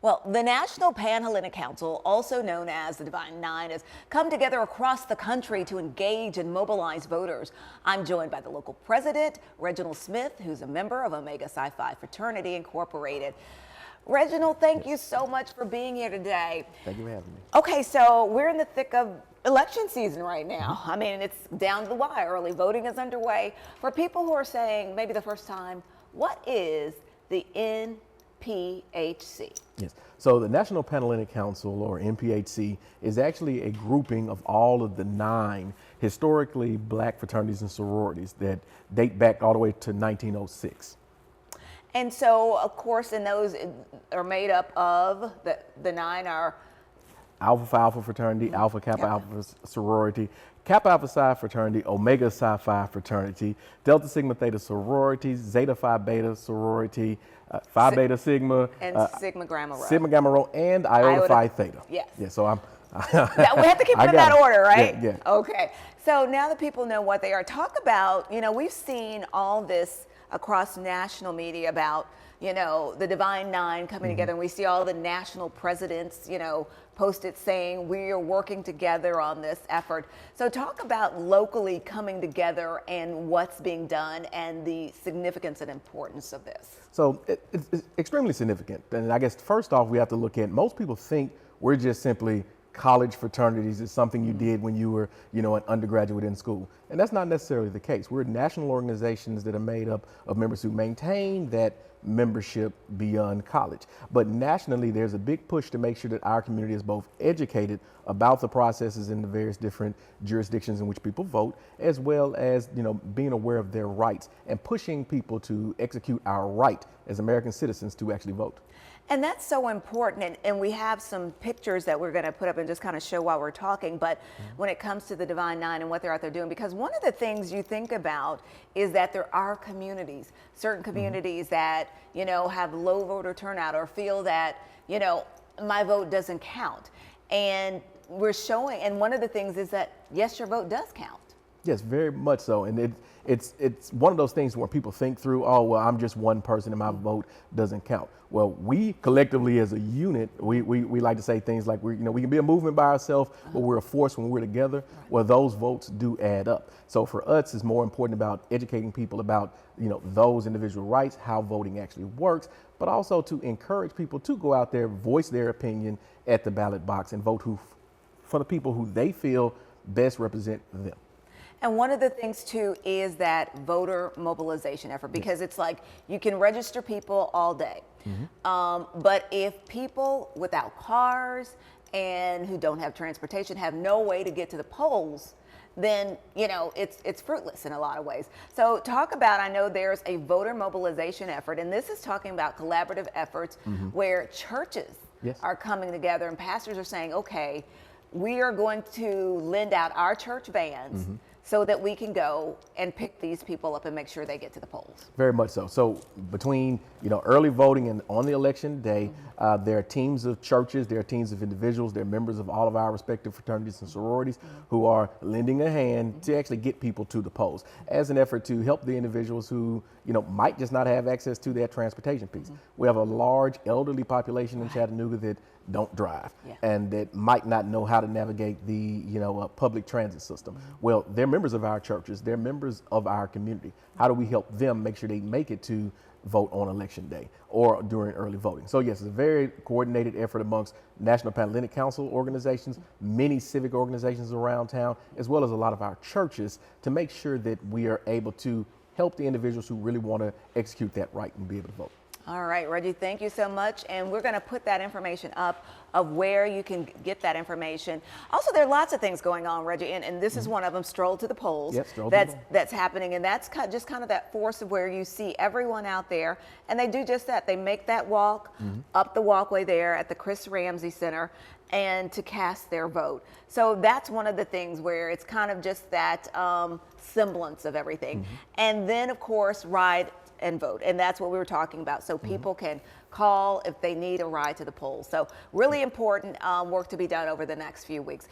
Well, the National Pan-Hellenic Council, also known as the Divine Nine, has come together across the country to engage and mobilize voters. I'm joined by the local president, Reginald Smith, who's a member of Omega Psi Phi Fraternity Incorporated. Reginald, thank you so much for being here today. Thank you for having me. Okay, so we're in the thick of election season right now. I mean, it's down to the wire. Early voting is underway. For people who are saying, maybe the first time, what is the NPHC? Yes. So the National Pan-Hellenic Council, or NPHC, is actually a grouping of all of the 9 historically black fraternities and sororities that date back all the way to 1906. And so, of course, and those are made up of, the 9 are Alpha Phi Alpha Fraternity, Alpha Kappa Alpha Sorority, Kappa Alpha Psi Fraternity, Omega Psi Phi Fraternity, Delta Sigma Theta Sorority, Zeta Phi Beta Sorority, Phi Beta Sigma, and Sigma Gamma Rho. Sigma Gamma Rho, and Iota Phi Theta. Yes. Yeah, so I'm... Now, we have to keep it in that order, right? Yeah. Okay. So now that people know what they are, talk about, we've seen all this across national media about, the Divine Nine coming together, and we see all the national presidents, posted saying we are working together on this effort. So talk about locally coming together and what's being done and the significance and importance of this. So it's extremely significant. And I guess first off, we have to look at, most people think we're just simply college fraternities. Is something you did when you were, an undergraduate in school. And that's not necessarily the case. We're national organizations that are made up of members who maintain that membership beyond college. But nationally, there's a big push to make sure that our community is both educated about the processes in the various different jurisdictions in which people vote, as well as, being aware of their rights and pushing people to execute our right as American citizens to actually vote. And that's so important, and we have some pictures that we're going to put up and just kind of show while we're talking, but when it comes to the Divine Nine and what they're out there doing, because one of the things you think about is that there are communities, certain communities that, have low voter turnout or feel that, my vote doesn't count. And we're showing, and one of the things is that, yes, your vote does count. Yes, very much so. And it's one of those things where people think through, oh, well, I'm just one person and my vote doesn't count. Well, we collectively as a unit, we like to say things like, we can be a movement by ourselves, but we're a force when we're together. Well, those votes do add up. So for us, it's more important about educating people about, those individual rights, how voting actually works, but also to encourage people to go out there, voice their opinion at the ballot box and vote for the people who they feel best represent them. And one of the things too is that voter mobilization effort, because it's like you can register people all day. But if people without cars and who don't have transportation have no way to get to the polls, then, it's fruitless in a lot of ways. So talk about, I know there's a voter mobilization effort, and this is talking about collaborative efforts where churches are coming together and pastors are saying, okay, we are going to lend out our church vans so that we can go and pick these people up and make sure they get to the polls. Very much so. So between, early voting and on the election day, there are teams of churches, there are teams of individuals, there are members of all of our respective fraternities and sororities who are lending a hand to actually get people to the polls as an effort to help the individuals who, might just not have access to that transportation piece. We have a large elderly population in Chattanooga that don't drive and that might not know how to navigate the public transit system. Well, they're members of our churches, they're members of our community. How do we help them make sure they make it to vote on election day or during early voting? So yes, it's a very coordinated effort amongst National Pan-Hellenic Council organizations, many civic organizations around town, as well as a lot of our churches, to make sure that we are able to help the individuals who really want to execute that right and be able to vote. All right, Reggie, thank you so much. And we're going to put that information up of where you can get that information. Also, there are lots of things going on, Reggie, and this is one of them, Stroll to the Polls. Yep, Stroll to the Polls. That's happening, and that's just kind of that force of where you see everyone out there, and they do just that. They make that walk up the walkway there at the Chris Ramsey Center and to cast their vote. So that's one of the things where it's kind of just that semblance of everything. And then, of course, ride and vote. And that's what we were talking about. So people can call if they need a ride to the polls. So really important work to be done over the next few weeks.